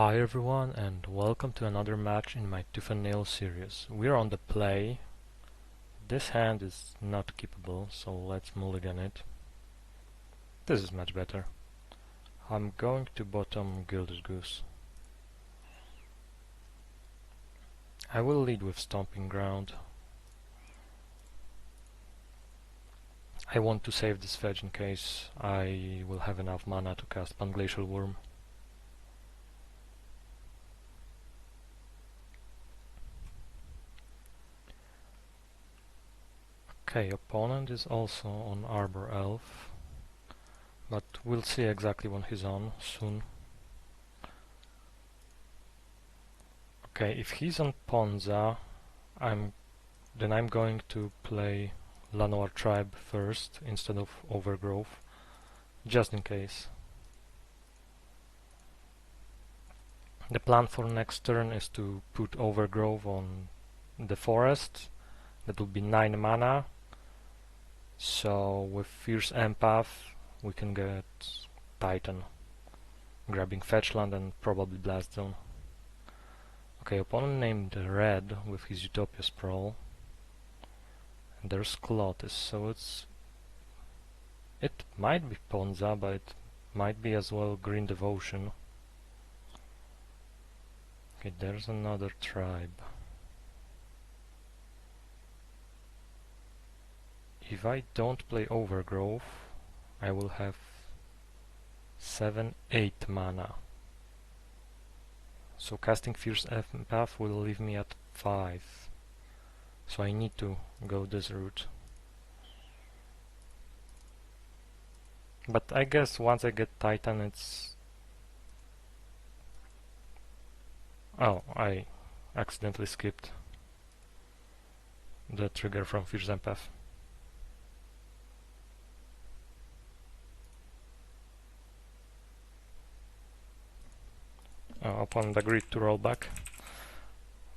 Hi everyone and welcome to another match in my Tooth and Nail series. We're on the play. This hand is not keepable, so let's mulligan it. This is much better. I'm going to bottom Gilded Goose. I will lead with Stomping Ground. I want to save this fetch in case I will have enough mana to cast Panglacial Wurm. Okay, opponent is also on Arbor Elf, but we'll see exactly when he's on soon. Okay, if he's on Ponza, then I'm going to play Llanowar Tribe first instead of Overgrowth, just in case. The plan for next turn is to put Overgrowth on the forest. That will be 9 mana. So with Fierce Empath we can get Titan, grabbing fetch land and probably Blast Zone. Okay, opponent named Red with his Utopia Sprawl. And there's Clotis, so it might be Ponza, but it might be as well Green Devotion. Okay, there's another tribe. If I don't play Overgrowth, I will have 7-8 mana. So casting Fierce Empath will leave me at 5. So I need to go this route. But I guess once I get Titan it's... Oh, I accidentally skipped the trigger from Fierce Empath. Opponent agreed to roll back,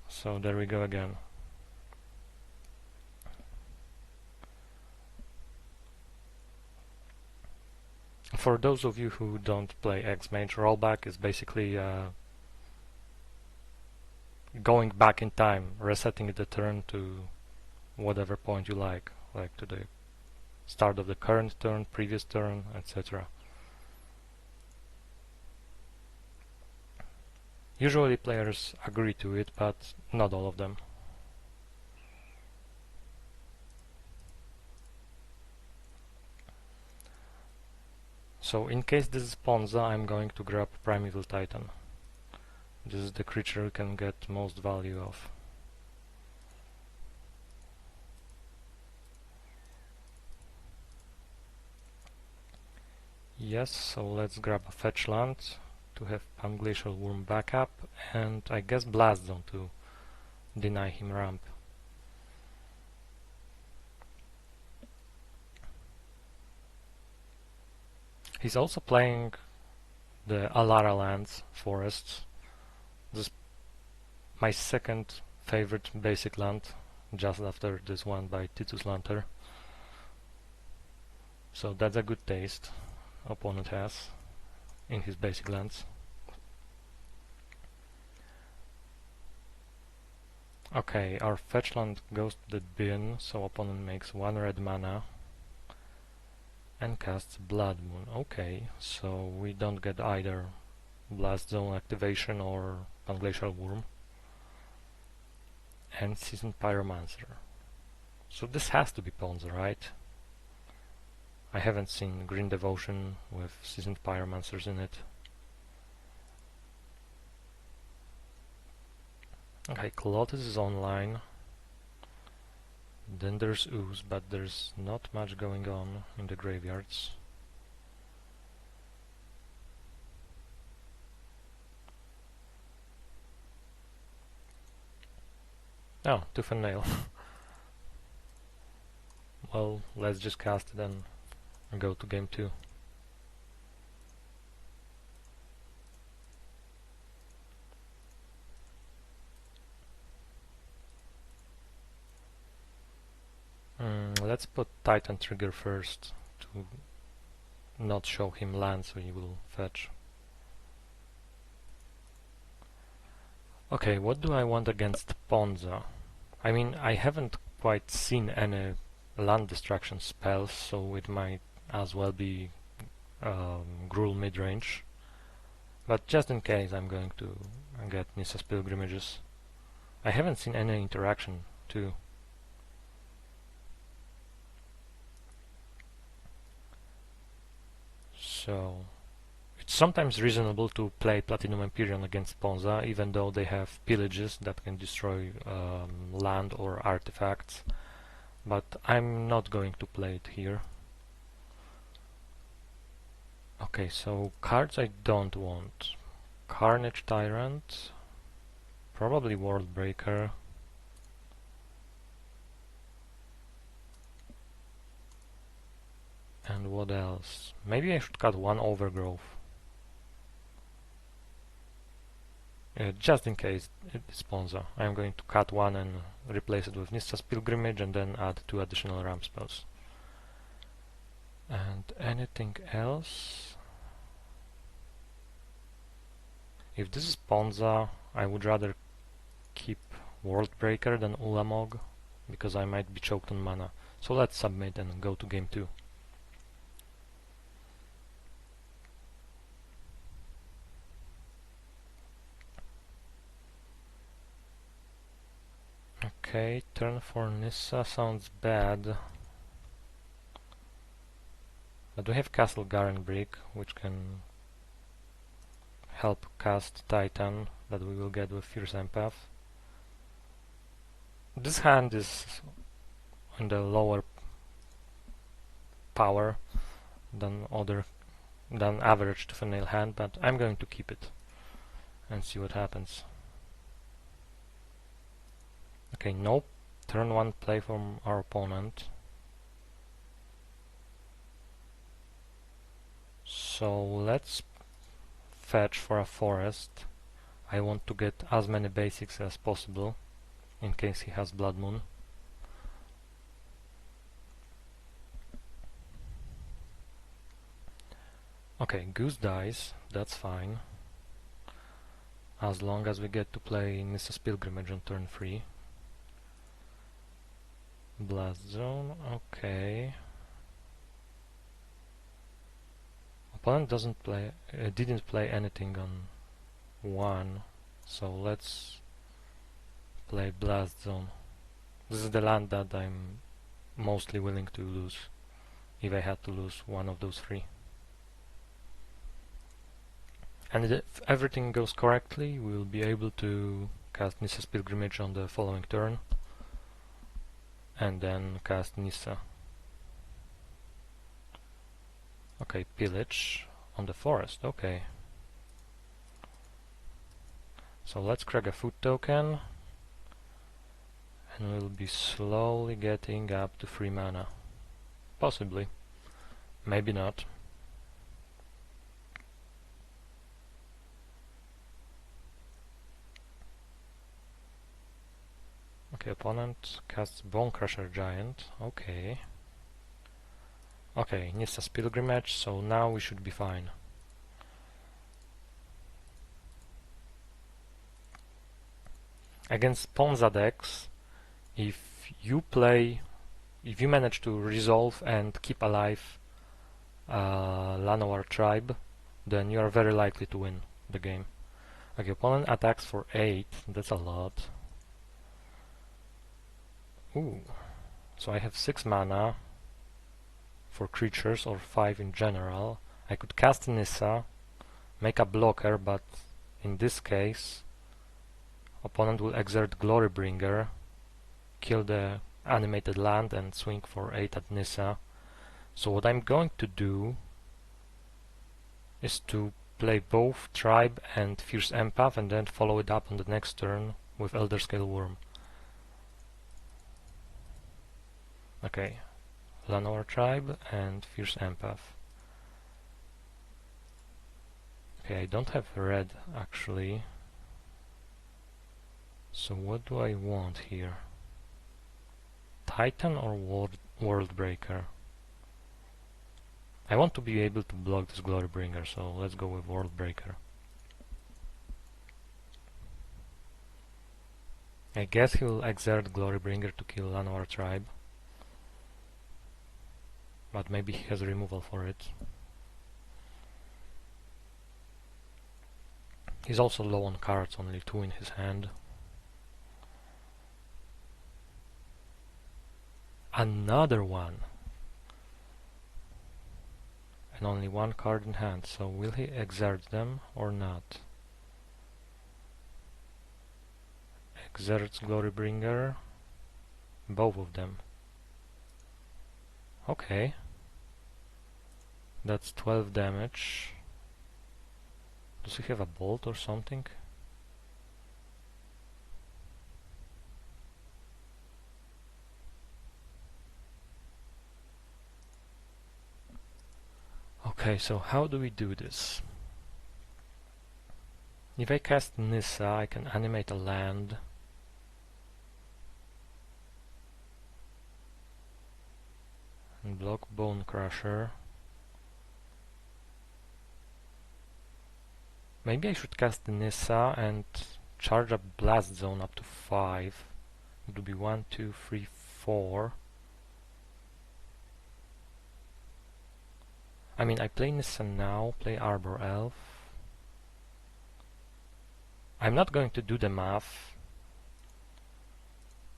so there we go again. For those of you who don't play X-Mage, rollback is basically going back in time, resetting the turn to whatever point you like to the start of the current turn, previous turn, etc. Usually players agree to it, but not all of them. So in case this is Ponza, I'm going to grab Primeval Titan. This is the creature you can get most value of. Yes, so let's grab a fetch land to have Panglacial Wurm backup, and I guess Blast Zone to deny him ramp. He's also playing the Alara lands, forests. This is my second favorite basic land, just after this one by Titus Lanter. So that's a good taste opponent has in his basic lands. Okay, our fetch land goes to the bin, so opponent makes 1 red mana and casts Blood Moon. Okay, so we don't get either Blast Zone activation or Panglacial Wurm. And Seasoned Pyromancer. So this has to be Ponza, right? I haven't seen Green Devotion with Seasoned Pyromancers in it. Okay, Clotis is online. Then there's Ooze, but there's not much going on in the graveyards. Oh, Tooth and Nail. Well, let's just cast it and go to game 2. Let's put Titan trigger first to not show him land, so he will fetch. Okay, what do I want against Ponza? I mean, I haven't quite seen any land destruction spells, so it might as well be Gruul midrange. But just in case, I'm going to get Nissa's Pilgrimages. I haven't seen any interaction too. So it's sometimes reasonable to play Platinum Emperion against Ponza, even though they have pillages that can destroy land or artifacts. But I'm not going to play it here. Okay, so cards I don't want. Carnage Tyrant, probably World Breaker. And what else? Maybe I should cut one Overgrowth. Just in case it's Ponza. I'm going to cut one and replace it with Nissa's Pilgrimage and then add 2 additional ramp spells. And anything else? If this is Ponza, I would rather keep World Breaker than Ulamog, because I might be choked on mana. So let's submit and go to game 2. Okay, turn for Nissa sounds bad. But we have Castle Garenbrig, which can help cast Titan that we will get with Fierce Empath. This hand is on the lower power than average to finale hand, but I'm going to keep it and see what happens. Okay, nope. Turn 1 play from our opponent. So let's fetch for a forest. I want to get as many basics as possible in case he has Blood Moon. Okay, Goose dies, that's fine. As long as we get to play Nissa's Pilgrimage on turn 3. Blast Zone, okay. Opponent didn't play anything on 1, so let's play Blast Zone. This is the land that I'm mostly willing to lose, if I had to lose one of those 3. And if everything goes correctly, we will be able to cast Nissa's Pilgrimage on the following turn, and then cast Nissa. Okay, Pillage on the forest, okay. So let's crack a food token, and we'll be slowly getting up to 3 mana. Possibly. Maybe not. Okay, opponent casts Bone Crusher Giant, okay. Okay, Nissa's Pilgrimage, so now we should be fine. Against Ponza decks, if you manage to resolve and keep alive Llanowar Tribe, then you are very likely to win the game. Okay, opponent attacks for 8, that's a lot. Ooh, so I have 6 mana for creatures, or 5 in general. I could cast Nissa, make a blocker, but in this case opponent will exert Glorybringer, kill the animated land and swing for 8 at Nissa. So what I'm going to do is to play both Tribe and Fierce Empath and then follow it up on the next turn with Elderscale Wurm. Okay, Llanowar Tribe and Fierce Empath. Okay, I don't have red actually. So what do I want here? Titan or World Breaker? I want to be able to block this Glorybringer, so let's go with World Breaker. I guess he will exert Glorybringer to kill Llanowar Tribe. But maybe he has removal for it. He's also low on cards, only 2 in his hand. Another one! And only 1 card in hand, so will he exert them or not? Exerts Glorybringer. Both of them. Okay. That's 12 damage. Does he have a bolt or something? Okay, so how do we do this? If I cast Nissa, I can animate a land. And block Bone Crusher. Maybe I should cast Nissa and charge up Blast Zone up to 5. It would be 1, 2, 3, 4. I mean, I play Nissa now, play Arbor Elf. I'm not going to do the math.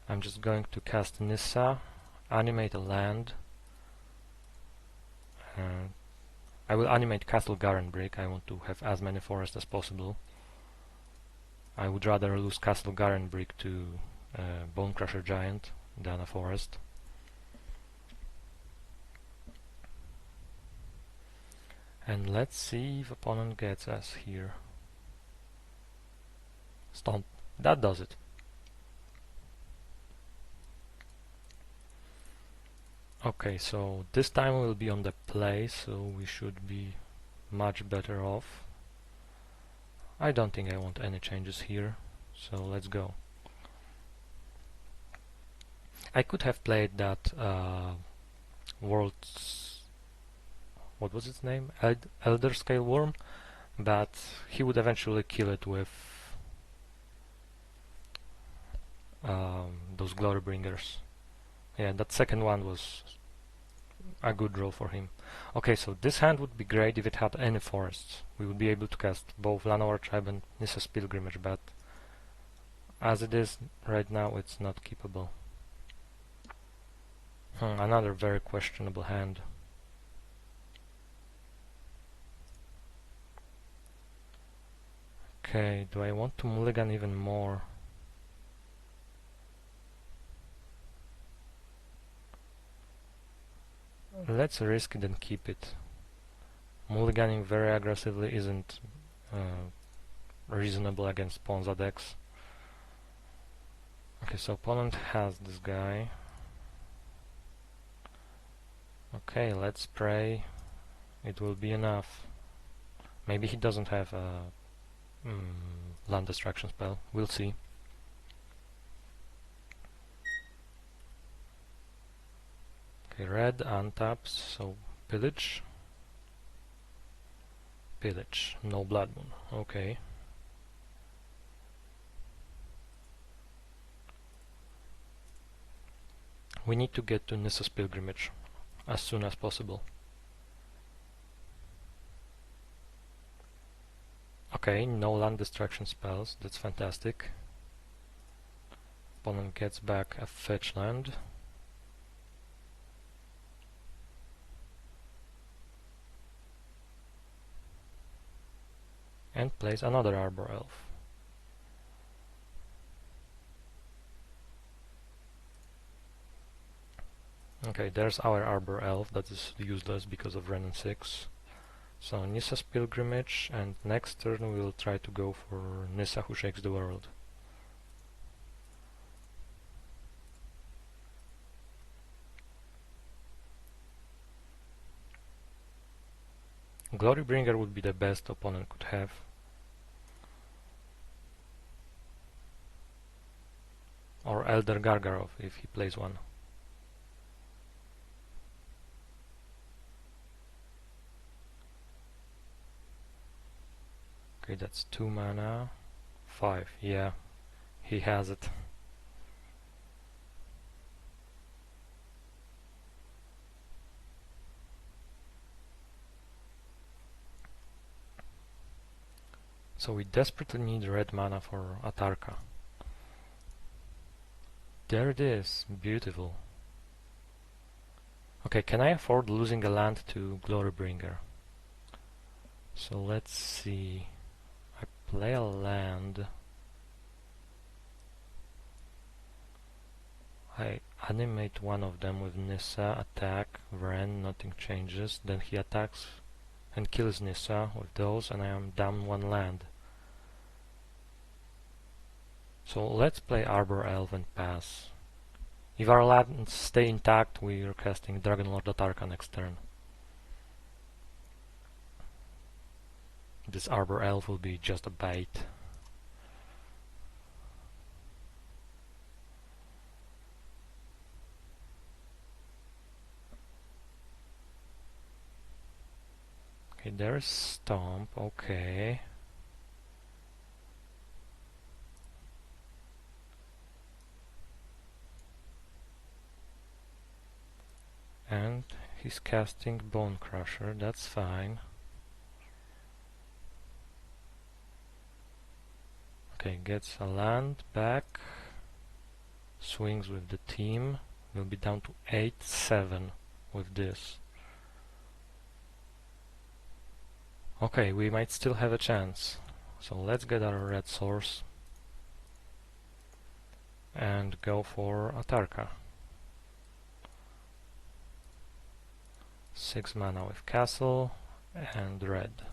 I'm just going to cast Nissa, animate a land. I will animate Castle Garenbrig. I want to have as many forests as possible. I would rather lose Castle Garenbrig to Bone Crusher Giant than a forest. And let's see if opponent gets us here. Stomp. That does it. Okay, so this time we'll be on the play, so we should be much better off. I don't think I want any changes here, so let's go. I could have played that world's... what was its name? Elderscale Wurm, but he would eventually kill it with those Glorybringers. Yeah, that second one was a good draw for him. Okay, so this hand would be great if it had any forests. We would be able to cast both Llanowar Tribe and Nissa's Pilgrimage, but as it is right now, it's not keepable. Another very questionable hand. Okay, do I want to mulligan even more? Let's risk it and keep it. Mulliganing very aggressively isn't reasonable against Ponza decks. Okay, so opponent has this guy. Okay, let's pray it will be enough. Maybe he doesn't have a land destruction spell. We'll see. Okay, red untaps, so pillage. Pillage, no blood moon. Okay. We need to get to Nissa's Pilgrimage as soon as possible. Okay, no land destruction spells, that's fantastic. Opponent gets back a fetch land. And plays another Arbor Elf. Okay, there's our Arbor Elf that is useless because of Renin 6. So Nissa's Pilgrimage, and next turn we'll try to go for Nissa who shakes the world. Glorybringer would be the best opponent could have. Or Elder Gargarov if he plays one. Okay, that's 2 mana. 5, yeah, he has it. So we desperately need red mana for Atarka. There it is, beautiful. Okay, can I afford losing a land to Glorybringer? So let's see. I play a land. I animate one of them with Nissa, attack, Vren, nothing changes, then he attacks and kills Nissa with those, and I am down one land. So let's play Arbor Elf and pass. If our lands stay intact, we are casting Dragonlord Atarka next turn. This Arbor Elf will be just a bait. Okay, there's Stomp, okay. And he's casting Bone Crusher, that's fine. Okay, gets a land back, swings with the team, we'll be down to 8-7 with this. Okay, we might still have a chance. So let's get our red source and go for Atarka. 6 mana with Castle and red.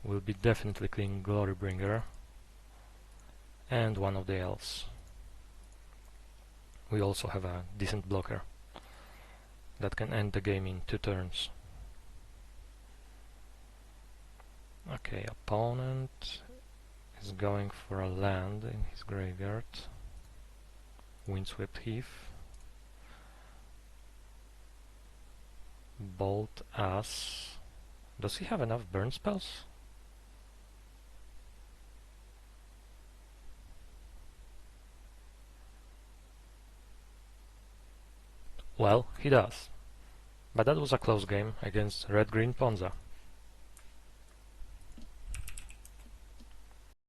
We'll be definitely cleaning Glorybringer and one of the elves. We also have a decent blocker that can end the game in 2 turns. Okay, opponent is going for a land in his graveyard. Windswept Heath. Bolt us. Does he have enough burn spells? Well, he does. But that was a close game against Red-Green Ponza.